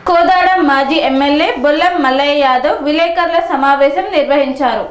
కోదాడ మాజీ ఎమ్మెల్యే బొల్లం మల్లయ్య యాదవ్ విలేకరుల సమావేశం నిర్వహించారు.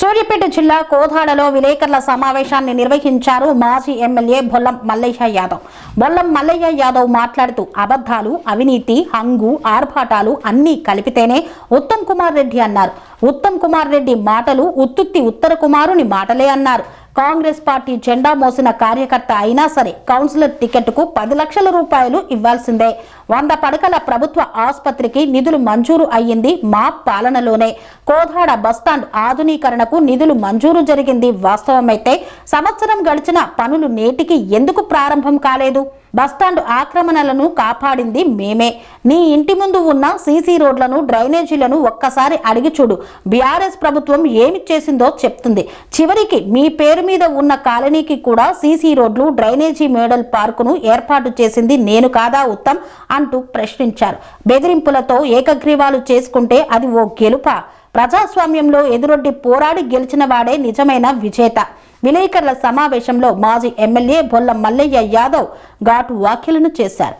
సూర్యాపేట జిల్లా కోదాడలో విలేకరుల సమావేశాన్ని నిర్వహించారు మాజీ ఎమ్మెల్యే బొల్లం మల్లయ్య యాదవ్. బొల్లం మల్లయ్య యాదవ్ మాట్లాడుతూ అబద్ధాలు, అవినీతి, హంగు, ఆర్భాటాలు అన్నీ కలిపితేనే ఉత్తమ్ కుమార్ రెడ్డి అన్నారు. ఉత్తమ్ కుమార్ రెడ్డి మాటలు ఉత్తుత్తి ఉత్తర కుమారుని మాటలే అన్నారు. కాంగ్రెస్ పార్టీ జెండా మోసిన కార్యకర్త అయినా సరే కౌన్సిలర్ టికెట్కు 10 లక్షల రూపాయలు ఇవ్వాల్సిందే. 100 పడకల ప్రభుత్వ ఆసుపత్రికి నిధులు మంజూరు అయ్యింది మా పాలనలోనే. కోదాడ బస్టాండ్ ఆధునీకరణకు నిధులు మంజూరు జరిగింది వాస్తవమైతే సంవత్సరం గడిచిన పనులు నేటికి ఎందుకు ప్రారంభం కాలేదు? బస్టాండ్ ఆక్రమణలను కాపాడింది మేమే. నీ ఇంటి ముందు ఉన్న సీసీ రోడ్లను, డ్రైనేజీలను ఒక్కసారి అడిగి చూడు. బీఆర్ఎస్ ప్రభుత్వం ఏమి చేసిందో చెప్తుంది. చివరికి మీ పేరు మీద ఉన్న కాలనీకి కూడా సీసీ రోడ్లు, డ్రైనేజీ మోడల్ పార్కును ఏర్పాటు చేసింది నేను కాదా ఉత్తమ్ అంటూ ప్రశ్నించారు. బెదిరింపులతో ఏకగ్రీవాలు చేసుకుంటే అది ఓ గెలుపా? ప్రజాస్వామ్యంలో ఎదురొడ్డి పోరాడి గెలిచిన వాడే నిజమైన విజేత. విలేకరుల సమావేశంలో మాజీ ఎమ్మెల్యే బొల్లం మల్లయ్య యాదవ్ ఘాటు వ్యాఖ్యలను చేశారు.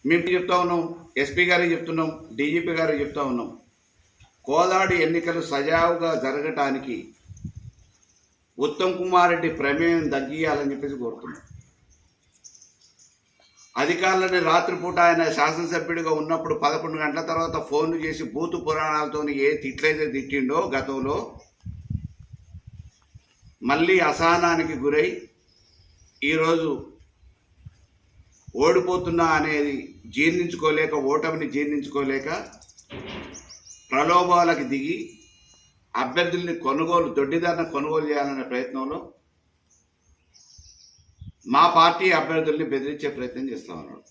మేము చెప్తా ఉన్నాం, ఎస్పీ గారికి చెప్తున్నాం, డీజీపీ గారికి చెప్తా ఉన్నాం, కోదాడు ఎన్నికలు సజావుగా జరగటానికి ఉత్తమ్ కుమార్ రెడ్డి ప్రమేయం తగ్గియాలని చెప్పేసి కోరుతున్నాం. అధికారులని రాత్రిపూట ఆయన శాసనసభ్యుడిగా ఉన్నప్పుడు 11 గంటల తర్వాత ఫోన్లు చేసి బూతు పురాణాలతో ఏ తిట్లయితే తిట్టిండో గతంలో, మళ్ళీ అసహనానికి గురై ఈరోజు ఓడిపోతున్నా అనేది జీర్ణించుకోలేక, ఓటమిని జీర్ణించుకోలేక ప్రలోభాలకు దిగి అభ్యర్థుల్ని దొడ్డిదారిన కొనుగోలు చేయాలనే ప్రయత్నంలో మా పార్టీ అభ్యర్థుల్ని బెదిరించే ప్రయత్నం చేస్తా ఉన్నాడు.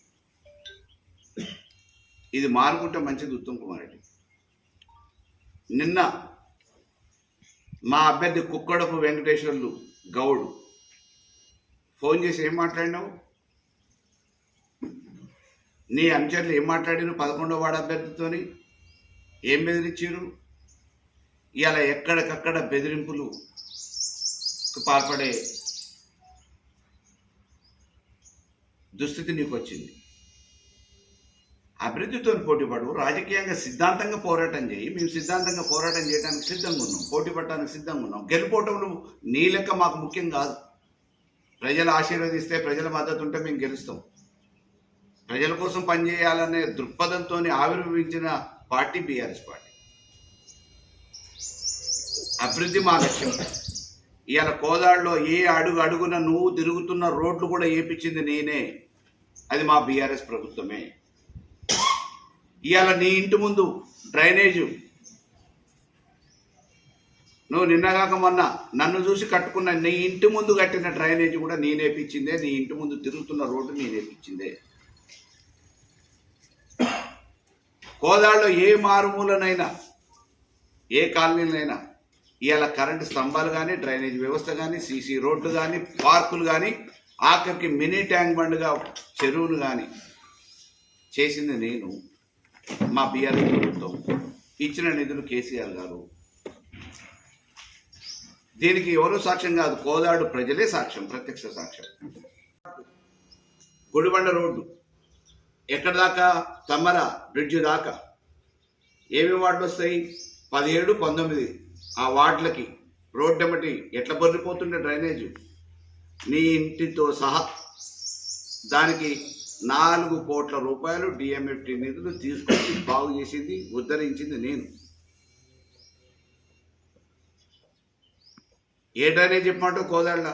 ఇది మారుకుంటే మంచిది ఉత్తమ్ కుమార్ రెడ్డి. నిన్న మా అభ్యర్థి కుక్కడపు వెంకటేశ్వర్లు గౌడ్ ఫోన్ చేసి ఏం మాట్లాడినావు, నీ అనుచరులు ఏం మాట్లాడినారు 11వ వార్డు అభ్యర్థితోని, ఏం బెదిరించారు? ఇలా ఎక్కడికక్కడ బెదిరింపులు పాల్పడే దుస్థితి నీకు వచ్చింది. అభివృద్ధితో పోటీపడు, రాజకీయంగా సిద్ధాంతంగా పోరాటం చేయి. మేము సిద్ధాంతంగా పోరాటం చేయడానికి సిద్ధంగా ఉన్నాం, పోటీ పడటానికి సిద్ధంగా ఉన్నాం. గెలుపోవటంలో నీ లెక్క మాకు ముఖ్యం కాదు. ప్రజలు ఆశీర్వదిస్తే, ప్రజల మద్దతు ఉంటే మేము గెలుస్తాం. ప్రజల కోసం పనిచేయాలనే దృక్పథంతో ఆవిర్భవించిన పార్టీ బీఆర్ఎస్ పార్టీ. అభివృద్ధి మా లక్ష్యం. ఇవాళ కోదాడులో ఏ అడుగున నువ్వు తిరుగుతున్న రోడ్లు కూడా వేయించింది నేనే, అది మా బీఆర్ఎస్ ప్రభుత్వమే. ఇవాళ నీ ఇంటి ముందు డ్రైనేజు నువ్వు నిన్నగాక మొన్న నన్ను చూసి కట్టుకున్న నీ ఇంటి ముందు కట్టిన డ్రైనేజ్ కూడా నేనేపించిందే. నీ ఇంటి ముందు తిరుగుతున్న రోడ్డు నేనేపించిందే. కోదాడులో ఏ మారుమూలనైనా, ఏ కాలనీలైనా ఇవాళ కరెంటు స్తంభాలు కానీ, డ్రైనేజ్ వ్యవస్థ కానీ, సీసీ రోడ్లు కానీ, పార్కులు కానీ, ఆఖరికి మినీ ట్యాంక్ బండ్గా చెరువులు కానీ చేసింది నేను, మా బీఆర్ఎస్ ప్రభుత్వం. ఇచ్చిన నిధులు కేసీఆర్ గారు. దీనికి ఎవరూ సాక్ష్యం కాదు, కోదాడు ప్రజలే సాక్ష్యం, ప్రత్యక్ష సాక్ష్యం. గుడిబండ రోడ్డు ఎక్కడి దాకా? తమ్మర బ్రిడ్జ్ దాకా. ఏమి వార్డులు వస్తాయి? 17, 19. ఆ వార్డులకి రోడ్డు ఎమ్మటి ఎట్లా బొర్రిపోతుండే డ్రైనేజు నీ ఇంటితో సహా. దానికి 4 కోట్ల రూపాయలు డిఎంఎఫ్టీ నిధులు తీసుకొచ్చి బాగు చేసింది, ఉద్ధరించింది నేను. ఏ డ్రైనేజ్ చెప్పమంటావు కోదాళ్ళ?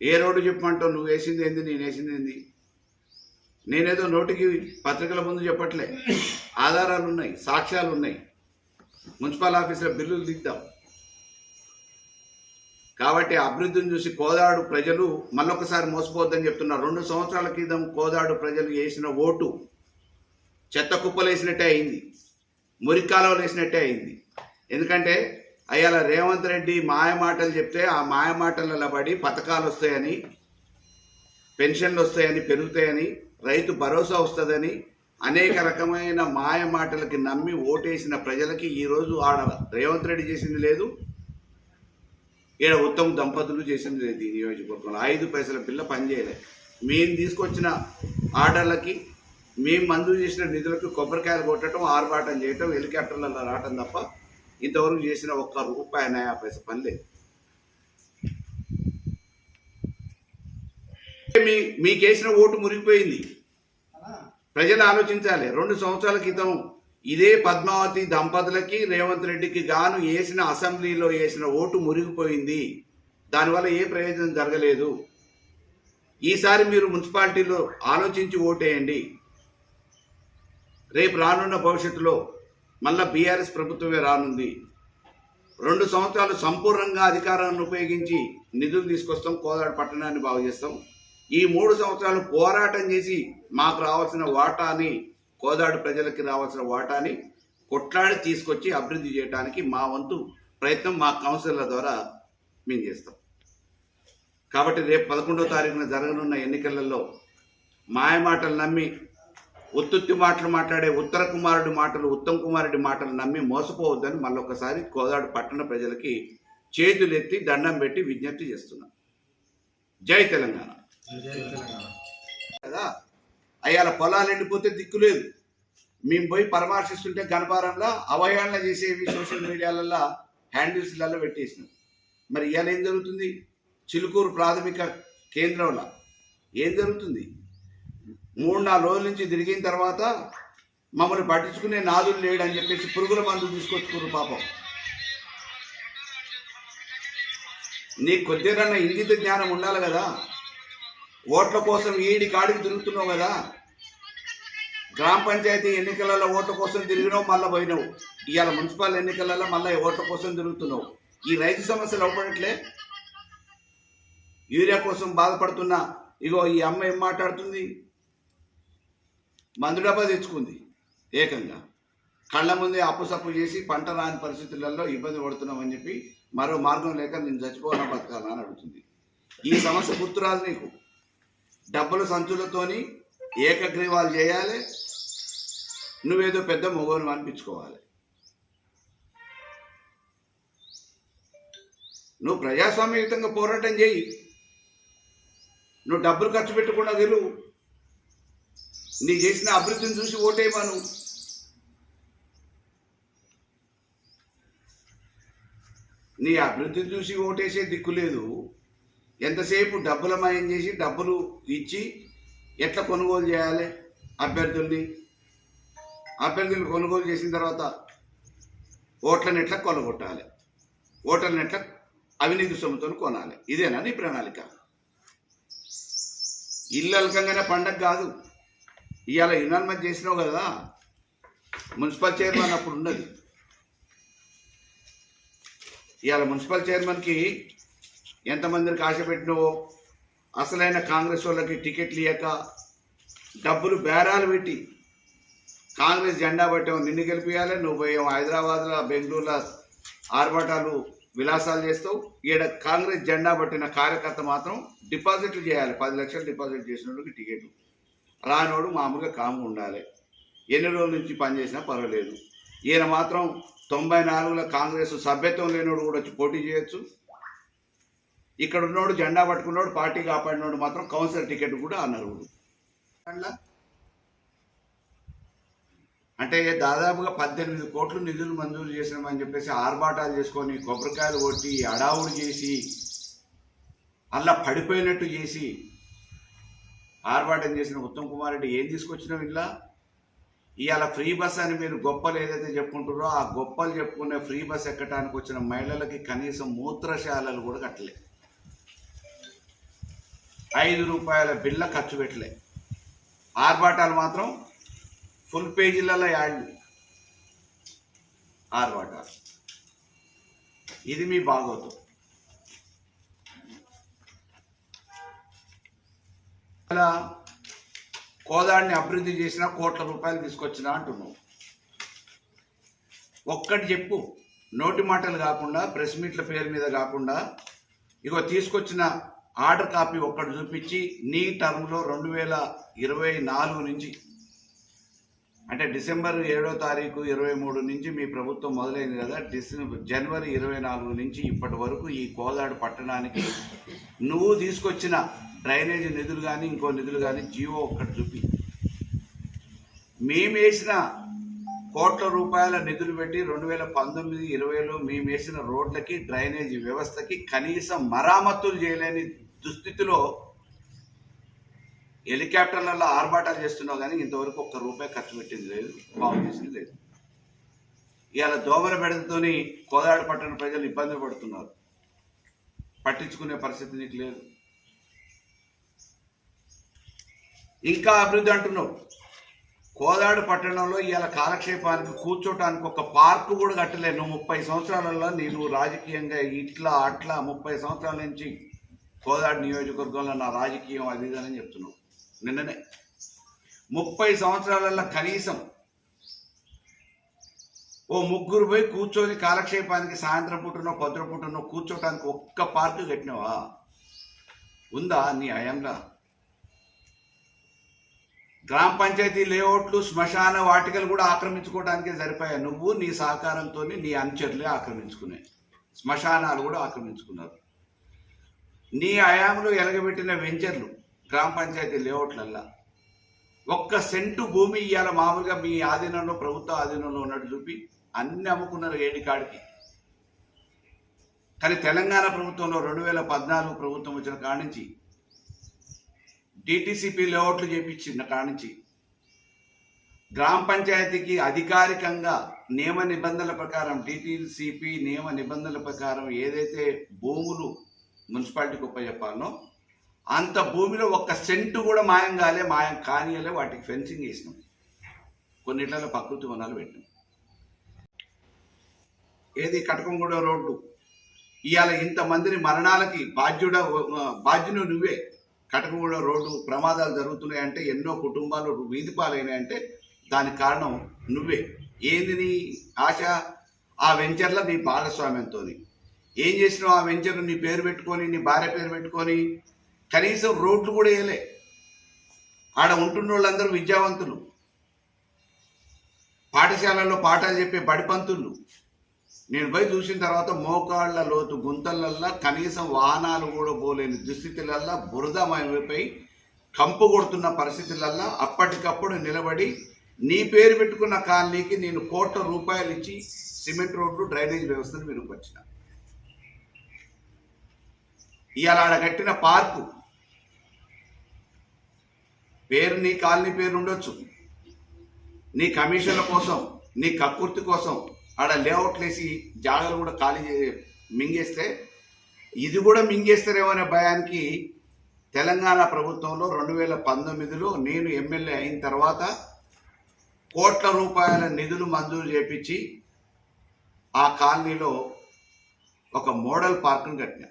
ఏ రోడ్డు చెప్పమంటావు? నువ్వు వేసింది ఏంది, నేను వేసింది ఏంది? నేనేదో నోటికి పత్రికల ముందు చెప్పట్లే, ఆధారాలు ఉన్నాయి, సాక్ష్యాలు ఉన్నాయి. మున్సిపల్ ఆఫీసులో బిల్లులు దిద్దాం. కాబట్టి అభివృద్ధిని చూసి కోదాడు ప్రజలు మళ్ళొకసారి మోసపోద్దని చెప్తున్నారు. 2 సంవత్సరాల క్రితం కోదాడు ప్రజలు వేసిన ఓటు చెత్త కుప్పలు వేసినట్టే అయింది, మురికాలలో వేసినట్టే అయింది. ఎందుకంటే అయ్యాల రేవంత్ రెడ్డి మాయ మాటలు చెప్తే ఆ మాయ మాటలలో పడి పథకాలు వస్తాయని, పెన్షన్లు వస్తాయని, పెరుగుతాయని, రైతు భరోసా వస్తుందని, అనేక రకమైన మాయ మాటలకి నమ్మి ఓటేసిన ప్రజలకి ఈరోజు ఆడ రేవంత్ రెడ్డి చేసింది లేదు, ఈడ ఉత్తమ దంపతులు చేసింది లేదు ఈ నియోజకవర్గంలో. 5 పైసల బిల్ల పనిచేయలేదు. మేము తీసుకొచ్చిన ఆర్డర్లకి, మేము మంజూరు చేసిన నిధులకు కొబ్బరికాయలు కొట్టడం, ఆర్భాటం చేయటం, హెలికాప్టర్లలో రావటం తప్ప ఇంతవరకు చేసిన ₹1 పని లేదు. మీకేసిన ఓటు మురిగిపోయింది. ప్రజలు ఆలోచించాలి. 2 సంవత్సరాల క్రితం ఇదే పద్మావతి దంపతులకి రేవంత్ రెడ్డికి గాను వేసిన అసెంబ్లీలో వేసిన ఓటు మురిగిపోయింది. దానివల్ల ఏ ప్రయోజనం జరగలేదు. ఈసారి మీరు మున్సిపాలిటీలో ఆలోచించి ఓటేయండి. రేపు రానున్న భవిష్యత్తులో మళ్ళా బీఆర్ఎస్ ప్రభుత్వమే రానుంది. 2 సంవత్సరాలు సంపూర్ణంగా అధికారాన్ని ఉపయోగించి నిధులు తీసుకొస్తాం, కోదాడ పట్టణాన్ని బాగు చేస్తాం. ఈ 3 సంవత్సరాలు పోరాటం చేసి మాకు రావాల్సిన వాటాని, కోదాడు ప్రజలకి రావాల్సిన వాటాని కొట్లాడి తీసుకొచ్చి అభివృద్ధి చేయడానికి మా వంతు ప్రయత్నం మా కౌన్సిలర్ల ద్వారా మేము చేస్తాం. కాబట్టి రేపు 11వ తారీఖున జరగనున్న ఎన్నికలలో మాయమాటలు నమ్మి, ఉత్తుత్తి మాటలు మాట్లాడే ఉత్తర కుమారుడి మాటలు, ఉత్తమ్ కుమారుడి మాటలు నమ్మి మోసపోవద్దని మళ్ళొకసారి కోదాడు పట్టణ ప్రజలకి చేతులెత్తి దండం పెట్టి విజ్ఞప్తి చేస్తున్నాం. జై తెలంగాణ. కదా అయ్యాల పొలాలు ఎండిపోతే దిక్కు లేదు. మేము పోయి పరామర్శిస్తుంటే గణపారంలో అవహేళన చేసేవి సోషల్ మీడియాలలో హ్యాండిల్స్లలో పెట్టేసినాం. మరి ఇవాళ ఏం జరుగుతుంది? చిలుకూరు ప్రాథమిక కేంద్రంలో ఏం జరుగుతుంది? 3-4 రోజుల నుంచి తిరిగిన తర్వాత మమ్మల్ని పట్టించుకునే నాదులు లేడని చెప్పేసి పురుగుల మందు తీసుకొచ్చుకున్నారు. పాపం, నీకు కొద్దిగా ఇంగిత జ్ఞానం ఉండాలి కదా. ఓట్ల కోసం ఈడి కాడికి తిరుగుతున్నావు కదా. గ్రామ పంచాయతీ ఎన్నికలలో ఓట్ల కోసం తిరిగినావు, మళ్ళీ పోయినావు. ఇవాళ మున్సిపల్ ఎన్నికలలో మళ్ళీ ఓట్ల కోసం తిరుగుతున్నావు. ఈ రైతు సమస్యలు అవపడట్లే. యూరియా కోసం బాధపడుతున్నా ఇగో ఈ అమ్మ ఏం మాట్లాడుతుంది? మందు డబ్బా తెచ్చుకుంది. ఏకంగా కళ్ళ ముందే అప్పుసప్పు చేసి పంట రాని పరిస్థితులలో ఇబ్బంది పడుతున్నామని చెప్పి మరో మార్గం లేక నేను చచ్చిపోవాలా బతకాలా అని అడుగుతుంది. ఈ సమస్య గుర్తురాదు నీకు. డబ్బుల సంచులతోని ఏకగ్రీవాలు చేయాలి, నువ్వేదో పెద్ద మొగోను అనిపించుకోవాలి. నువ్వు ప్రజాస్వామ్యయుతంగా పోరాటం చేయి. నువ్వు డబ్బులు ఖర్చు పెట్టకుండా గెలువు. నీ చేసిన అభివృద్ధిని చూసి ఓటేయమను. నీ అభివృద్ధిని చూసి ఓటేసే దిక్కు లేదు. ఎంతసేపు డబ్బులమయం చేసి డబ్బులు ఇచ్చి ఎట్లా కొనుగోలు చేయాలి అభ్యర్థుల్ని కొనుగోలు చేసిన తర్వాత ఓట్లను ఎట్లా కొలగొట్టాలి, ఓట్లను ఎట్లా అవినీతి సొమ్ముతో కొనాలి. ఇదేనా నీ ప్రణాళిక? ఇల్లు అలకంగానే పండగ కాదు. ఇవాళ ఇనాన్మెంట్ చేసినావు కదా, మున్సిపల్ చైర్మన్ అప్పుడు ఉన్నది. ఇవాళ మున్సిపల్ చైర్మన్కి ఎంతమందికి ఆశ పెట్టినావో, అసలైన కాంగ్రెస్ వాళ్ళకి టికెట్లు ఇవ్వక డబ్బులు బేరాలు పెట్టి కాంగ్రెస్ జెండా పట్టాము. నిన్ను గెలిపియాలి, నువ్వు పోయాం హైదరాబాద్లో, బెంగళూరులో ఆర్భాటాలు విలాసాలు చేస్తావు. ఈడ కాంగ్రెస్ జెండా పట్టిన కార్యకర్త మాత్రం డిపాజిట్లు చేయాలి. 10 లక్షలు డిపాజిట్ చేసినోడికి టికెట్ రానోడు మామూలుగా కాము ఉండాలి. ఎన్ని రోజుల నుంచి పనిచేసినా పర్వాలేదు. ఈయన మాత్రం 94లో కాంగ్రెస్ సభ్యత్వం లేనోడు కూడా వచ్చి పోటీ చేయొచ్చు. ఇక్కడ ఉన్నోడు జెండా పట్టుకున్నాడు, పార్టీ కాపాడినోడు మాత్రం కౌన్సిలర్ టికెట్ కూడా అన్నారు. అంటే దాదాపుగా 18 కోట్లు నిధులు మంజూరు చేసినామని చెప్పేసి ఆర్భాటాలు చేసుకొని కొబ్బరికాయలు కొట్టి అడావుడు చేసి అలా పడిపోయినట్టు చేసి ఆర్భాటం చేసిన ఉత్తమ్ కుమార్ రెడ్డి ఏం తీసుకొచ్చినావు? ఇలా ఇవాళ ఫ్రీ బస్ అని మీరు గొప్పలు ఏదైతే చెప్పుకుంటారో ఆ గొప్పలు చెప్పుకునే ఫ్రీ బస్ ఎక్కడానికి వచ్చిన మహిళలకి కనీసం మూత్రశాలలు కూడా కట్టలే. ₹5 బిల్ల ఖర్చు పెట్టలే. ఆర్భాటాలు మాత్రం ఫుల్ పేజీలలో యాడ్లు ఆర్భాటాలు. ఇది మీ భాగవతం. అలా కోదాడిని అభివృద్ధి చేసిన ₹1,00,00,000 తీసుకొచ్చినా అంటున్నావు. ఒక్కటి చెప్పు, నోటి మాటలు కాకుండా, ప్రెస్ మీట్ల పేరు మీద కాకుండా, ఇగో తీసుకొచ్చిన ఆర్డర్ కాపీ ఒక్కటి చూపించి నీ టర్మ్లో 2024 నుంచి అంటే డిసెంబర్ 7వ తారీఖు 23 నుంచి మీ ప్రభుత్వం మొదలైంది కదా. జనవరి 24 నుంచి ఇప్పటి వరకు ఈ కోదాడు పట్టణానికి నువ్వు తీసుకొచ్చిన డ్రైనేజీ నిధులు కానీ ఇంకో నిధులు కానీ జీవో ఒక్కటి చూపి. మేము వేసిన కోట్ల రూపాయల నిధులు పెట్టి 2019-20లో మేము వేసిన రోడ్లకి డ్రైనేజీ వ్యవస్థకి కనీసం మరామతులు చేయలేని దుస్థితిలో హెలికాప్టర్లలో ఆర్భాటాలు చేస్తున్నావు కానీ ఇంతవరకు ఒక్క రూపాయి ఖర్చు పెట్టింది లేదు, బాగు చేసింది లేదు. ఇవాళ దోమల బెడతతోని కోదాడు పట్టణ ప్రజలు ఇబ్బంది పడుతున్నారు. పట్టించుకునే పరిస్థితి నీకు లేదు. ఇంకా అభివృద్ధి అంటున్నావు. కోదాడు పట్టణంలో ఇవాళ కాలక్షేపానికి కూర్చోటానికి ఒక పార్కు కూడా కట్టలేదు. నువ్వు 30 సంవత్సరాలలో నేను రాజకీయంగా ఇట్లా అట్లా 30 సంవత్సరాల నుంచి కోదాడు నియోజకవర్గంలో నా రాజకీయం అది ఇదని చెప్తున్నావు. నిన్ననే 30 సంవత్సరాలలో కనీసం ఓ ముగ్గురు పోయి కూర్చొని కాలక్షేపానికి సాయంత్రం పూటనో పొద్దున పూటనో కూర్చోటానికి ఒక్క పార్కు కట్టినావా? ఉందా నీ హయాంలో? గ్రామ పంచాయతీ లేఅవుట్లు, శ్మశాన వాటికలు కూడా ఆక్రమించుకోవడానికే సరిపోయాయి. నువ్వు నీ సహకారంతో నీ అనుచరులే ఆక్రమించుకున్నాయి. శ్మశానాలు కూడా ఆక్రమించుకున్నారు. నీ హయాంలో ఎలగబెట్టిన వెంచర్లు గ్రామ పంచాయతీ లేఅవుట్లల్లా ఒక్క సెంటు భూమి ఇవాళ మామూలుగా మీ ఆధీనంలో, ప్రభుత్వ ఆధీనంలో ఉన్నట్టు చూపి అన్ని అమ్ముకున్నారు ఏడికాడికి. కానీ తెలంగాణ ప్రభుత్వంలో 2014 ప్రభుత్వం వచ్చిన కాడి నుంచి డిటిసిపి లేఅవుట్లు చేపించిన కాడి నుంచి గ్రామ పంచాయతీకి అధికారికంగా నియమ నిబంధనల ప్రకారం డిటిసిపి నియమ నిబంధనల ప్రకారం ఏదైతే భూములు మున్సిపాలిటీకి ఒప్పచెప్పాలనో అంత భూమిలో ఒక్క సెంటు కూడా మాయం కానియలే. వాటికి ఫెన్సింగ్ వేసినాం. కొన్నిట్లలో ప్రకృతి వనాలు పెట్టినాం. ఏది కటకంగూడెం రోడ్డు ఇవాళ ఇంతమందిని మరణాలకి బాధ్యుడు నువ్వే. కటకంగూడెం రోడ్డు ప్రమాదాలు జరుగుతున్నాయంటే, ఎన్నో కుటుంబాలు వీధి పాలైనాయంటే దానికి కారణం నువ్వే. ఏంది నీ ఆశ? ఆ వెంచర్లో నీ భాగస్వామ్యంతో ఏం చేసినావు? ఆ వెంచర్ నీ పేరు పెట్టుకొని, నీ భార్య పేరు పెట్టుకొని కనీసం రోడ్లు కూడా వేయలే. ఆడ ఉంటున్న వాళ్ళందరూ విద్యావంతులు, పాఠశాలల్లో పాఠాలు చెప్పే బడిపంతులు. నేను పోయి చూసిన తర్వాత మోకాళ్ళ లోతు గుంతలల్లో కనీసం వాహనాలు కూడా పోలేని దుస్థితులల్లో బురదమైపోయి కంపు కొడుతున్న పరిస్థితులల్లో అప్పటికప్పుడు నిలబడి నీ పేరు పెట్టుకున్న కాలనీకి నేను కోట్ల రూపాయలు ఇచ్చి సిమెంట్ రోడ్లు, డ్రైనేజ్ వ్యవస్థను మెరుగుపరిచిన. ఇవాళ ఆడ కట్టిన పార్కు పేరు నీ కాలనీ పేరు ఉండొచ్చు. నీ కమిషన్ల కోసం, నీ కక్కుర్తి కోసం ఆడ లేఅవుట్లు వేసి జాగాలు కూడా ఖాళీ మింగేస్తే, ఇది కూడా మింగేస్తారేమో అనే భయానికి తెలంగాణ ప్రభుత్వంలో 2019లో నేను ఎమ్మెల్యే అయిన తర్వాత కోట్ల రూపాయల నిధులు మంజూరు చేపించి ఆ కాలనీలో ఒక మోడల్ పార్కును కట్టినా,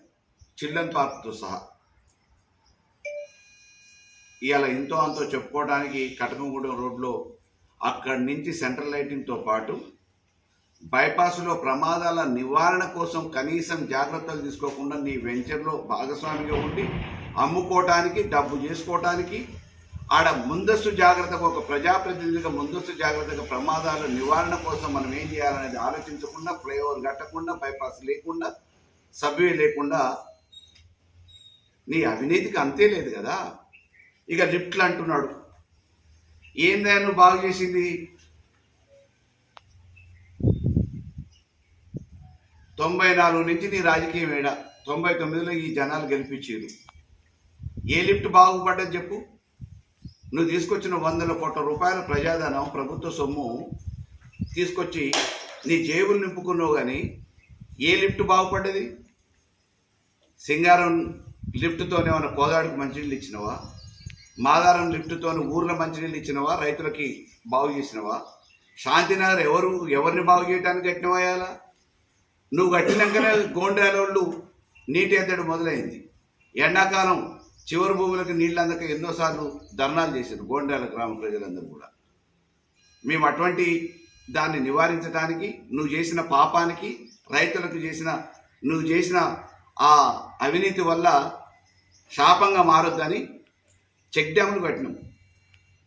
చిల్డ్రన్ పార్క్తో సహా. ఇవాళ ఇంతో అంతో చెప్పుకోవడానికి కటకంగూడెం రోడ్లో అక్కడి నుంచి సెంట్రల్ లైటింగ్తో పాటు బైపాస్లో ప్రమాదాల నివారణ కోసం కనీసం జాగ్రత్తలు తీసుకోకుండా నీ వెంచర్లో భాగస్వామిగా ఉండి అమ్ముకోవటానికి, డబ్బు చేసుకోవటానికి ఆడ ముందస్తు జాగ్రత్తగా ఒక ప్రజాప్రతినిధిగా ముందస్తు జాగ్రత్తగా ప్రమాదాల నివారణ కోసం మనం ఏం చేయాలనేది ఆలోచించకుండా, ఫ్లైఓవర్ కట్టకుండా, బైపాస్ లేకుండా, సబ్వే లేకుండా నీ అవినీతికి అంతే లేదు కదా. ఇక లిఫ్ట్లు అంటున్నాడు. ఏందా నువ్వు బాగు చేసింది? 94 నుంచి నీ రాజకీయం ఏడా, 99లో ఈ జనాలు గెలిపించారు. ఏ లిఫ్ట్ బాగుపడ్డది చెప్పు? నువ్వు తీసుకొచ్చిన 100 కోట్ల రూపాయల ప్రజాధనం, ప్రభుత్వ సొమ్ము తీసుకొచ్చి నీ జేబులు నింపుకున్నావు కానీ ఏ లిఫ్ట్ బాగుపడ్డది? సింగారం లిఫ్ట్తోనే ఏమైనా కోదాడికి మంచినీళ్ళు ఇచ్చినవా? మాదారం లిఫ్ట్తో ఊర్లో మంచినీళ్ళు ఇచ్చినవా? రైతులకి బాగు చేసినవా? శాంతినగర్ ఎవరిని బాగు చేయడానికి కట్టినవాయాలా? నువ్వు కట్టినాకనే గోండ్రాలోళ్ళు నీటి ఎద్దడి మొదలైంది. ఎండాకాలం చివరి భూములకు నీళ్ళు అందక ఎన్నోసార్లు ధర్నాలు చేశారు గోండ్రాల గ్రామ ప్రజలందరూ కూడా. మేము అటువంటి దాన్ని నివారించడానికి, నువ్వు చేసిన పాపానికి, రైతులకు నువ్వు చేసిన ఆ అవినీతి వల్ల శాపంగా మారొద్దని చెక్ డ్యాములు కట్టినాం.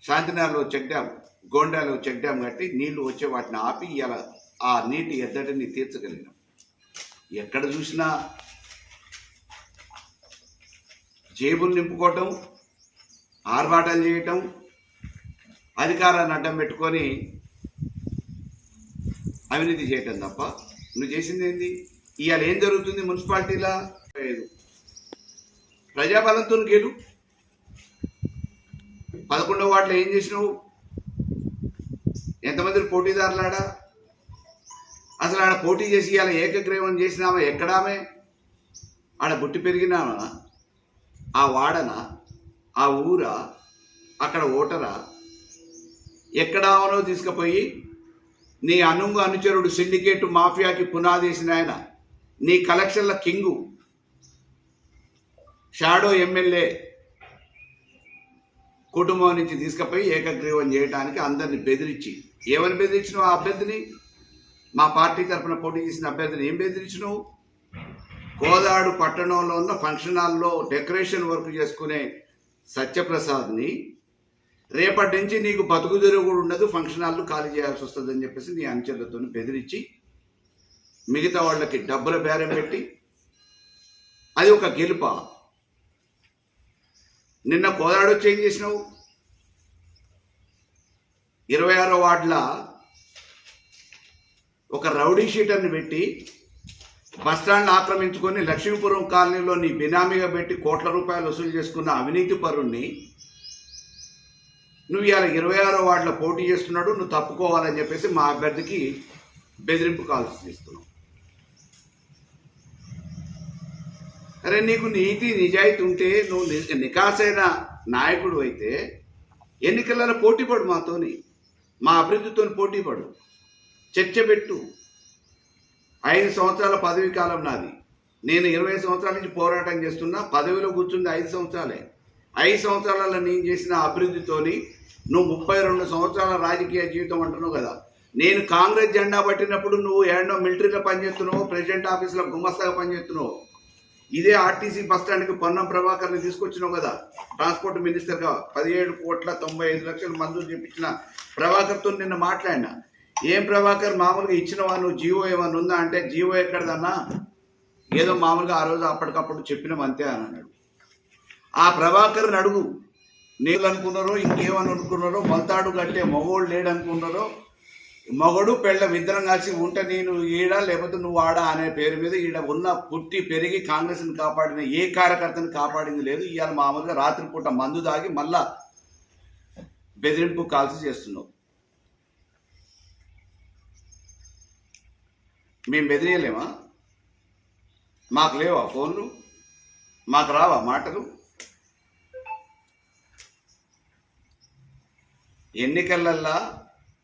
శాంతినగర్లో చెక్ డ్యామ్ గోండాలో చెక్ డ్యామ్ కట్టి నీళ్లు వచ్చే వాటిని ఆపి ఇలా ఆ నీటి ఎద్దడిని తీర్చగలిగినాం. ఎక్కడ చూసినా జేబులు నింపుకోవటం, ఆర్భాటాలు చేయటం, అధికారాన్ని అడ్డం పెట్టుకొని అవినీతి చేయటం తప్ప నువ్వు చేసింది ఏంది? ఇవాళ ఏం జరుగుతుంది మున్సిపాలిటీలా? ప్రజాబలంతో గెలు. 11వ వార్డులో ఏం చేసినావు? ఎంతమంది పోటీదారులాడా? అసలు ఆడ పోటీ చేసి ఇలా ఏకగ్రీవం చేసినామా? ఎక్కడామే? ఆడ బుట్టి పెరిగినామా? ఆ వాడనా? ఆ ఊరా? అక్కడ ఓటరా? ఎక్కడామనో తీసుకుపోయి నీ అనుచరుడు సిండికేట్ మాఫియాకి పునాదేసిన ఆయన, నీ కలెక్షన్ల కింగు, షాడో ఎమ్మెల్యే కుటుంబం నుంచి తీసుకుపోయి ఏకగ్రీవం చేయడానికి అందరిని బెదిరించి, ఏమని బెదిరించినావు? ఆ అభ్యర్థిని, మా పార్టీ తరఫున పోటీ చేసిన అభ్యర్థిని ఏం బెదిరించినావు? కోదాడు పట్టణంలో ఉన్న ఫంక్షన్ హాల్లో డెకరేషన్ వర్క్ చేసుకునే సత్యప్రసాద్ని రేపటి నుంచి నీకు బతుకు తెరువు కూడా ఉండదు, ఫంక్షన్ హాల్లో ఖాళీ చేయాల్సి వస్తుంది అని చెప్పేసి నీ అనుచరులతో బెదిరించి మిగతా వాళ్ళకి డబ్బుల బేరం పెట్టి, అది ఒక గెలుపా? నిన్న కోదాడు వచ్చి ఏం చేసినావు? 26వ వార్డుల ఒక రౌడీ షీటర్ని పెట్టి బస్టాండ్ ఆక్రమించుకొని లక్ష్మీపురం కాలనీలో నీ బినామీగా పెట్టి కోట్ల రూపాయలు వసూలు చేసుకున్న అవినీతి పరుణ్ణి నువ్వు ఇవాళ 26వ వార్డులో పోటీ చేస్తున్నాడు, నువ్వు తప్పుకోవాలని చెప్పేసి మా అభ్యర్థికి బెదిరింపు కాల్స్ చేస్తున్నావు. అరే నీకు నీతి నిజాయితీ ఉంటే, నువ్వు నికాసైన నాయకుడు అయితే ఎన్నికలలో పోటీపడు, మాతోని, మా అభివృద్ధితో పోటీపడు, చర్చ పెట్టు. 5 సంవత్సరాల పదవి కాలం నాది. నేను 20 సంవత్సరాల నుంచి పోరాటం చేస్తున్నా. పదవిలో కూర్చుంది 5 సంవత్సరాలే. 5 సంవత్సరాలలో నేను చేసిన అభివృద్ధితోని నువ్వు 32 సంవత్సరాల రాజకీయ జీవితం అంటున్నావు కదా. నేను కాంగ్రెస్ జెండా పట్టినప్పుడు నువ్వు ఏడో మిలిటరీలో పనిచేస్తున్నావు, ప్రెసిడెంట్ ఆఫీసులో గుమస్తాగా పనిచేస్తున్నావు. ఇదే ఆర్టీసీ బస్టాండ్కి పొన్నం ప్రభాకర్ని తీసుకొచ్చినావు కదా, ట్రాన్స్పోర్ట్ మినిస్టర్గా. 17,95,00,000 మంజూరు చేయించిన ప్రభాకర్తో నిన్న మాట్లాడినా. ఏం ప్రభాకర్, మామూలుగా ఇచ్చినవా నువ్వు? జీవో ఏమన్నా ఉందా అంటే, జీవో ఎక్కడదన్నా, ఏదో మామూలుగా ఆ రోజు అప్పటికప్పుడు చెప్పినాం అంతే అని అన్నాడు. ఆ ప్రభాకర్ని అడుగు, నీళ్ళు అనుకున్నారో ఇంకేమని అనుకున్నారో, మొలతాడు కట్టే మగోడు లేడు అనుకున్నారో, మగడు పెళ్ళం ఇద్దరం కలిసి ఉంటే నేను ఈడ లేకపోతే నువ్వు ఆడా అనే పేరు మీద ఈడ ఉన్న పుట్టి పెరిగి కాంగ్రెస్ని కాపాడిన ఏ కార్యకర్తని కాపాడింది లేదు. ఇవాళ మామూలుగా రాత్రిపూట మందు దాగి మళ్ళా బెదిరింపు కాల్సి చేస్తున్నావు. మేము బెదిరియలేమా? మాకు లేవా ఫోన్లు? మాకు రావా మాటలు? ఎన్నికలల్లా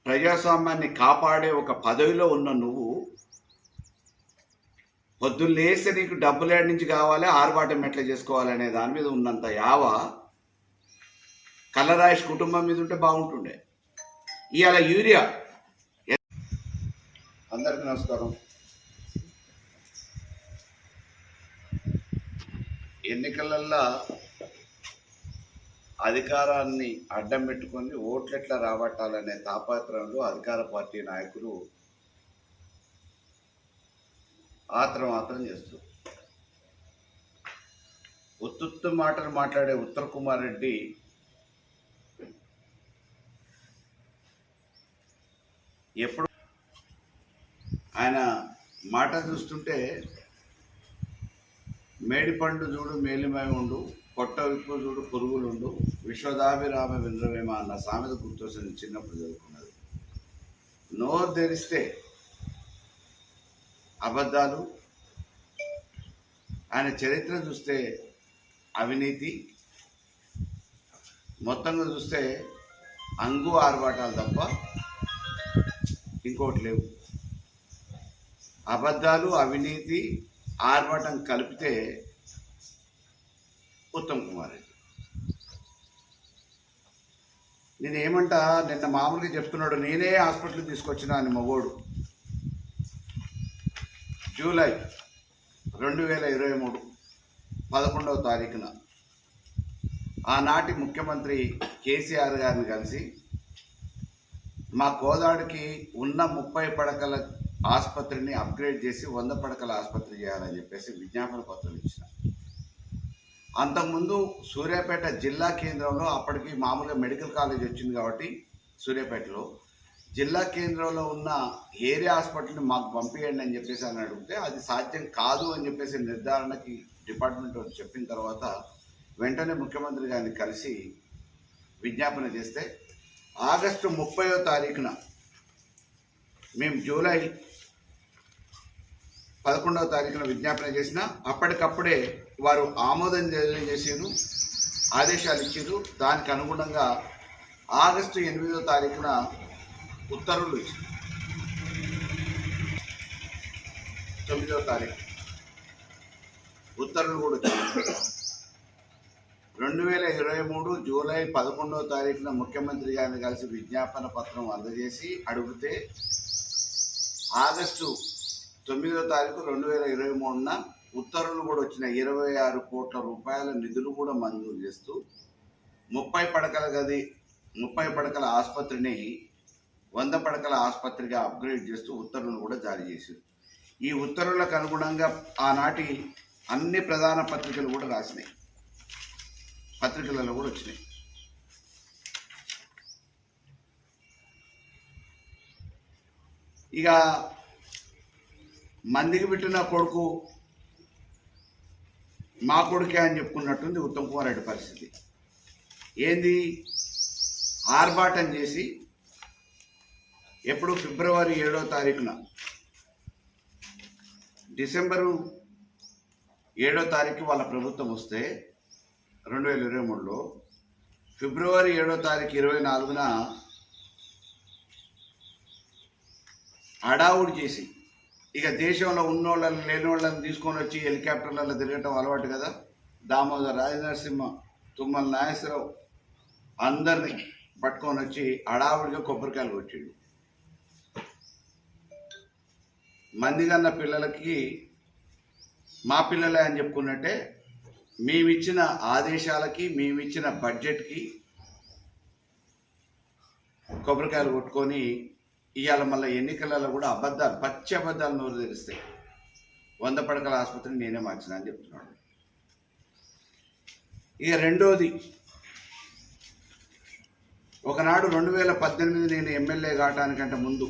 ప్రజాస్వామ్యాన్ని కాపాడే ఒక పదవిలో ఉన్న నువ్వు పొద్దున్న లేస్తే నీకు డబ్బులు ఏడు నుంచి కావాలి, ఆర్భాటం ఎట్లా చేసుకోవాలనే దాని మీద ఉన్నంత యావ కల్లరాయేష్ కుటుంబం మీద ఉంటే బాగుంటుండే. ఇవాళ యూరియా. అందరికీ నమస్కారం. ఎన్నికలల్లో అధికారాన్ని అడ్డం పెట్టుకొని ఓట్లెట్లా రాబట్టాలనే తాపత్రయంలో అధికార పార్టీ నాయకులు ఆత్రం చేస్తారు. ఉత్తుత్తు మాటలు మాట్లాడే ఉత్తర్ కుమార్ రెడ్డి ఎప్పుడు ఆయన మాట చూస్తుంటే మేడిపండు చూడు మేలిమై ఉండు, పొట్ట విప్పు చూడు పురుగులుండు, విశ్వదాభిరామ వింద్రవేమ అన్న సామెత గుర్తొస్తుంది. చిన్నప్పుడు చదువుకున్నది. నోరు తెరిస్తే అబద్ధాలు, ఆయన చరిత్ర చూస్తే అవినీతి, మొత్తంగా చూస్తే అంగు ఆర్భాటాలు తప్ప ఇంకోటి లేవు. అబద్ధాలు, అవినీతి, ఆర్భాటం కలిపితే ఉత్తమ్ కుమార్ రెడ్డి. నేనేమంటా, నిన్న మామూలుగా చెప్తున్నాడు, నేనే హాస్పిటల్కి తీసుకొచ్చిన అని మగోడు. జూలై 2023 11వ తారీఖున ఆనాటి ముఖ్యమంత్రి కేసీఆర్ గారిని కలిసి మా కోదాడికి ఉన్న 30 పడకల ఆసుపత్రిని అప్గ్రేడ్ చేసి 100 పడకల ఆసుపత్రి చేయాలని చెప్పేసి విజ్ఞాపన పత్రం ఇచ్చిన. అంతకుముందు సూర్యాపేట జిల్లా కేంద్రంలో అప్పటికి మామూలుగా మెడికల్ కాలేజ్ వచ్చింది కాబట్టి సూర్యాపేటలో జిల్లా కేంద్రంలో ఉన్న ఏరియా హాస్పిటల్ని మాకు పంపించండి అని చెప్పేసి అని అడిగితే అది సాధ్యం కాదు అని చెప్పేసి నిర్ధారణకి డిపార్ట్మెంట్ చెప్పిన తర్వాత వెంటనే ముఖ్యమంత్రి గారిని కలిసి విజ్ఞాపన చేస్తే ఆగస్టు 30వ తారీఖున మేము జూలై 11వ తారీఖున విజ్ఞాపన చేసిన అప్పటికప్పుడే వారు ఆమోదం తెలియజేసారు, ఆదేశాలు ఇచ్చారు. దానికి అనుగుణంగా ఆగస్టు 8వ తారీఖున ఉత్తర్వులు ఇచ్చారు. 9వ తారీఖు ఉత్తర్వులు కూడా వచ్చాయి. 2023 జూలై 11వ తారీఖున ముఖ్యమంత్రి గారిని కలిసి విజ్ఞాపన పత్రం అందజేసి అడిగితే ఆగస్టు 9వ తారీఖు 2023న ఉత్తర్వులు కూడా వచ్చిన 26 కోట్ల రూపాయల నిధులు కూడా మంజూరు చేస్తూ 30 పడకల గది 30 పడకల ఆసుపత్రిని 100 పడకల ఆసుపత్రిగా అప్గ్రేడ్ చేస్తూ ఉత్తర్వులను కూడా జారీ చేశారు. ఈ ఉత్తర్వులకు అనుగుణంగా ఆనాటి అన్ని ప్రధాన పత్రికలు కూడా రాసినాయి, పత్రికలలో కూడా వచ్చినాయి. ఇక మందికి పెట్టిన కొడుకు మా కొడుకే అని చెప్పుకున్నట్టుంది ఉత్తమ్ కుమార్ రెడ్డి పరిస్థితి. ఏంది ఆర్భాటం చేసి ఎప్పుడు ఫిబ్రవరి 7వ తారీఖున డిసెంబరు 7వ తారీఖు వాళ్ళ ప్రభుత్వం వస్తే 2023లో ఫిబ్రవరి 7వ తారీఖు 24న హడావుడి చేసి ఇక దేశంలో ఉన్నోళ్ళని లేని వాళ్ళని తీసుకొని వచ్చి హెలికాప్టర్లలో తిరగటం అలవాటు కదా. దామోదర్ రాజనరసింహ, తుమ్మల నాగేశ్వరరావు అందరినీ పట్టుకొని వచ్చి హడావుడిగా కొబ్బరికాయలు కొట్టాడు. మందిగన్న పిల్లలకి మా పిల్లలే అని చెప్పుకున్నట్టే మేమిచ్చిన ఆదేశాలకి మేమిచ్చిన బడ్జెట్కి కొబ్బరికాయలు కొట్టుకొని ఇవాళ మళ్ళీ ఎన్నికలలో కూడా అబద్ధాలు, పచ్చి అబద్ధాలు నోరు తెరిస్తాయి. 100 పడకల ఆసుపత్రిని నేనే మార్చిన అని చెప్తున్నాడు. ఇక రెండోది, ఒకనాడు 2018 నేను ఎమ్మెల్యే కావటానికంటే ముందు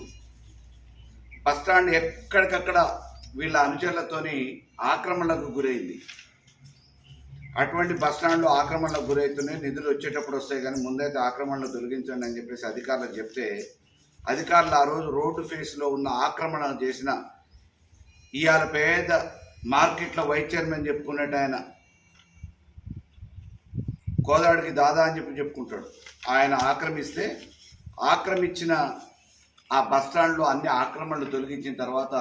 బస్టాండ్ ఎక్కడికక్కడ వీళ్ళ అనుచరులతోని ఆక్రమణలకు గురైంది. అటువంటి బస్టాండ్లో ఆక్రమణలకు గురవుతున్నాయి, నిధులు వచ్చేటప్పుడు వస్తాయి కానీ ముందైతే ఆక్రమణలు తొలగించండి అని చెప్పేసి అధికారులకు చెప్తే అధికారులు ఆ రోజు రోడ్డు ఫేస్లో ఉన్న ఆక్రమణ చేసిన ఇవాళ పేద మార్కెట్లో వైస్ చైర్మన్ చెప్పుకున్నట్టు ఆయన కోదాడికి దాదా అని చెప్పుకుంటాడు. ఆయన ఆక్రమిస్తే ఆక్రమించిన ఆ బస్టాండ్లో అన్ని ఆక్రమణలు తొలగించిన తర్వాత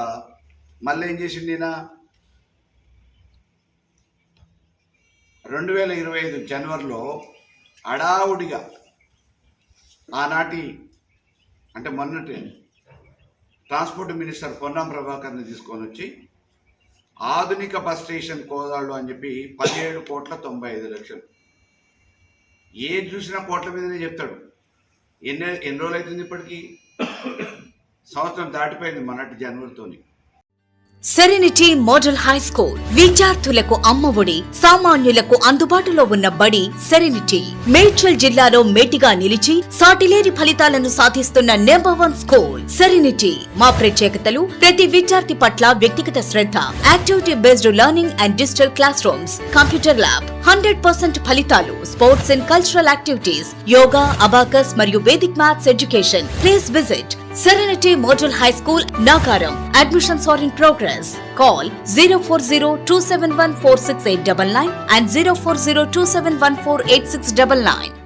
మళ్ళీ ఏం చేసింది ఈయన 2025 జనవరిలో హడావుడిగా ఆనాటి అంటే మొన్నటి ట్రాన్స్పోర్ట్ మినిస్టర్ పొన్నం ప్రభాకర్ని తీసుకొని వచ్చి ఆధునిక బస్ స్టేషన్ కోదాళ్ళు అని చెప్పి 17,95,00,000. ఏది చూసినా కోట్ల మీదనే చెప్తాడు. ఎన్ని రోజులు అవుతుంది ఇప్పటికీ? సంవత్సరం దాటిపోయింది మొన్నటి జనవరితోని. సెరెనిటీ మోడల్ హై స్కూల్ విద్యార్థులకు అమ్మఒడి, సామాన్యులకు అందుబాటులో ఉన్న బడి సెరెనిటీ. మేడ్చల్ జిల్లాలో మేటిగా నిలిచి సాటిలేని ఫలితాలను సాధిస్తున్న #1 స్కూల్ సెరెనిటీ. మా ప్రత్యేకతలు ప్రతి విద్యార్థి పట్ల వ్యక్తిగత శ్రద్ధ, activity based learning and digital classrooms, computer lab, 100% ఫలితాలు, sports and cultural activities, yoga, abacus మరియు Vedic maths education. Please visit Serenity Model High School, Nagaram. Admissions are in progress. Call 040-271-46899 and 040-271-48699.